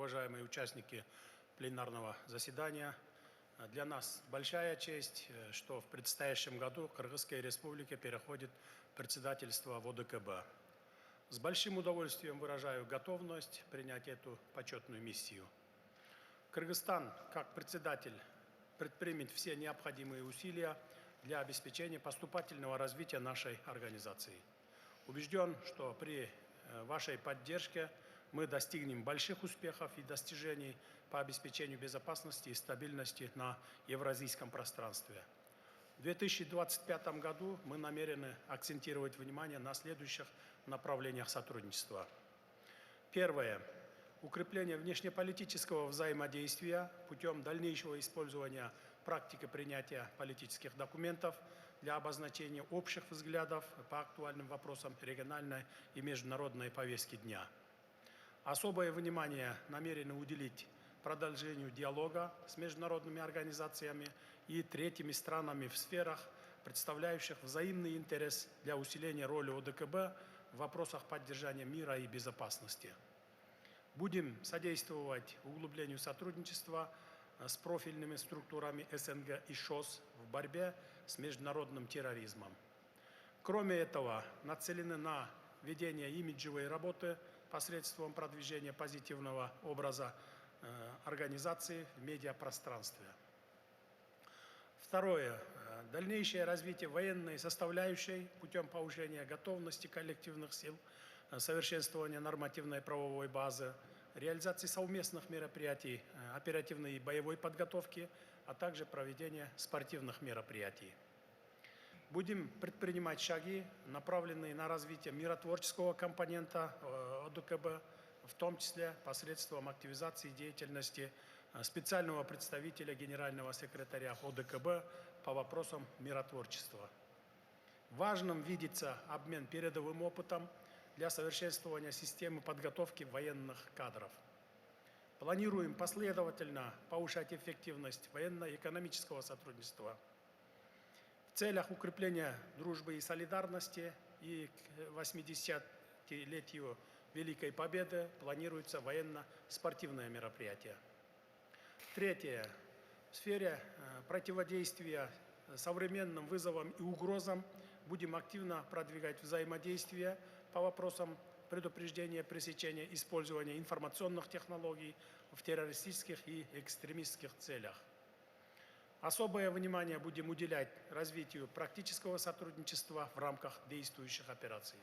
уважаемые участники пленарного заседания. Для нас большая честь, что в предстоящем году Кыргызская республика переходит председательство в ОДКБ. С большим удовольствием выражаю готовность принять эту почетную миссию. Кыргызстан, как председатель, предпримет все необходимые усилия для обеспечения поступательного развития нашей организации. Убежден, что при вашей поддержке мы достигнем больших успехов и достижений по обеспечению безопасности и стабильности на евразийском пространстве. В 2025 году мы намерены акцентировать внимание на следующих направлениях сотрудничества. Первое. Укрепление внешнеполитического взаимодействия путем дальнейшего использования практики принятия политических документов для обозначения общих взглядов по актуальным вопросам региональной и международной повестки дня. Особое внимание намерены уделить продолжению диалога с международными организациями и третьими странами в сферах, представляющих взаимный интерес для усиления роли ОДКБ в вопросах поддержания мира и безопасности. Будем содействовать углублению сотрудничества с профильными структурами СНГ и ШОС в борьбе с международным терроризмом. Кроме этого, нацелены на ведение имиджевой работы посредством продвижения позитивного образа организации в медиапространстве. Второе. Дальнейшее развитие военной составляющей путем повышения готовности коллективных сил, совершенствования нормативной правовой базы, реализации совместных мероприятий оперативной и боевой подготовки, а также проведения спортивных мероприятий. Будем предпринимать шаги, направленные на развитие миротворческого компонента ОДКБ, в том числе посредством активизации деятельности специального представителя генерального секретаря ОДКБ по вопросам миротворчества. Важным видится обмен передовым опытом для совершенствования системы подготовки военных кадров. Планируем последовательно повышать эффективность военно-экономического сотрудничества. В целях укрепления дружбы и солидарности и к 80-летию Великой Победы планируется военно-спортивное мероприятие. Третье. В сфере противодействия современным вызовам и угрозам будем активно продвигать взаимодействие по вопросам предупреждения, пресечения использования информационных технологий в террористических и экстремистских целях. Особое внимание будем уделять развитию практического сотрудничества в рамках действующих операций.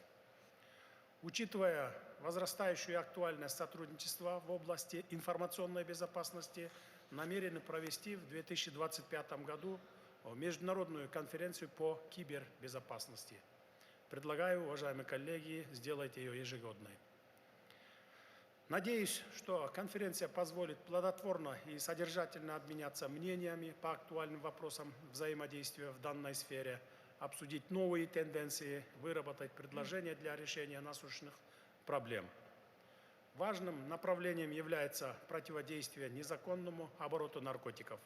Учитывая возрастающую актуальность сотрудничества в области информационной безопасности, намерены провести в 2025 году международную конференцию по кибербезопасности. Предлагаю, уважаемые коллеги, сделать ее ежегодной. Надеюсь, что конференция позволит плодотворно и содержательно обменяться мнениями по актуальным вопросам взаимодействия в данной сфере, обсудить новые тенденции, выработать предложения для решения насущных проблем. Важным направлением является противодействие незаконному обороту наркотиков.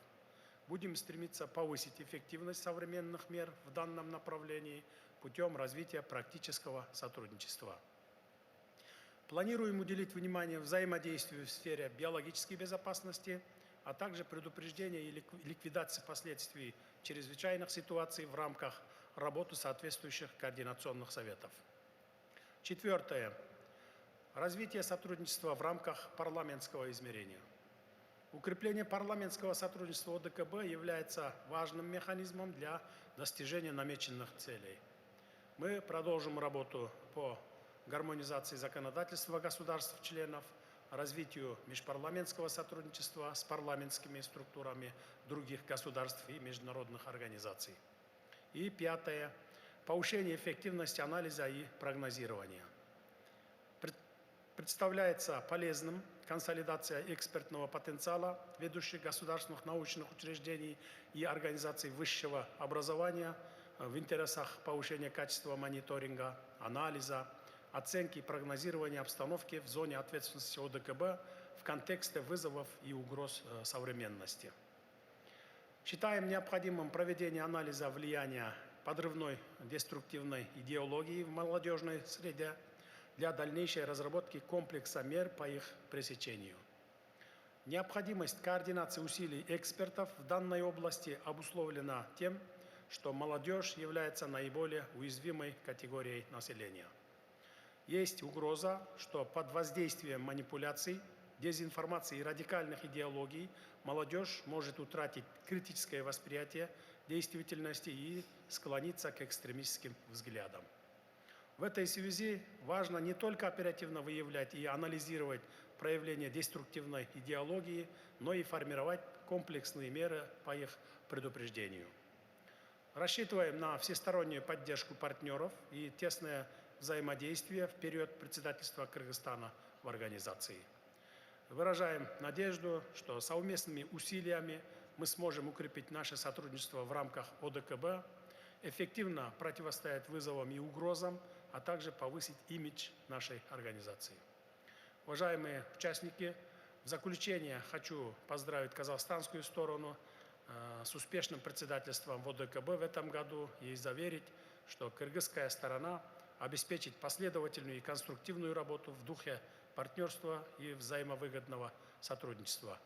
Будем стремиться повысить эффективность современных мер в данном направлении путем развития практического сотрудничества. Планируем уделить внимание взаимодействию в сфере биологической безопасности, а также предупреждения и ликвидации последствий чрезвычайных ситуаций в рамках работы соответствующих координационных советов. Четвертое. Развитие сотрудничества в рамках парламентского измерения. Укрепление парламентского сотрудничества ОДКБ является важным механизмом для достижения намеченных целей. Мы продолжим работу по гармонизации законодательства государств-членов, развитию межпарламентского сотрудничества с парламентскими структурами других государств и международных организаций. И пятое. Повышение эффективности анализа и прогнозирования. Представляется полезным консолидация экспертного потенциала ведущих государственных научных учреждений и организаций высшего образования в интересах повышения качества мониторинга, анализа, оценки и прогнозирования обстановки в зоне ответственности ОДКБ в контексте вызовов и угроз современности. Считаем необходимым проведение анализа влияния подрывной деструктивной идеологии в молодежной среде для дальнейшей разработки комплекса мер по их пресечению. Необходимость координации усилий экспертов в данной области обусловлена тем, что молодежь является наиболее уязвимой категорией населения. Есть угроза, что под воздействием манипуляций, дезинформации и радикальных идеологий молодежь может утратить критическое восприятие действительности и склониться к экстремистским взглядам. В этой связи важно не только оперативно выявлять и анализировать проявления деструктивной идеологии, но и формировать комплексные меры по их предупреждению. Рассчитываем на всестороннюю поддержку партнеров и тесное взаимодействие в период председательства Кыргызстана в организации. Выражаем надежду, что совместными усилиями мы сможем укрепить наше сотрудничество в рамках ОДКБ, эффективно противостоять вызовам и угрозам, а также повысить имидж нашей организации. Уважаемые участники, в заключение хочу поздравить казахстанскую сторону с успешным председательством в ОДКБ в этом году и заверить, что кыргызская сторона обеспечит последовательную и конструктивную работу в духе партнерства и взаимовыгодного сотрудничества.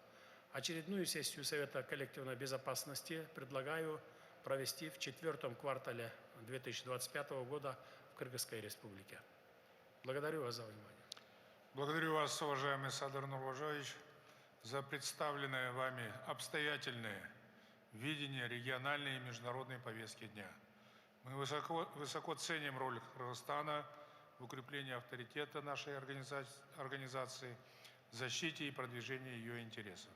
Очередную сессию Совета коллективной безопасности предлагаю провести в 4-м квартале 2025 года в Кыргызской Республике. Благодарю вас за внимание. Благодарю вас, уважаемый Садыр Нурбажаевич, за представленное вами обстоятельное видение региональной и международной повестки дня. Мы высоко ценим роль Кыргызстана в укреплении авторитета нашей организации, защите и продвижении ее интересов.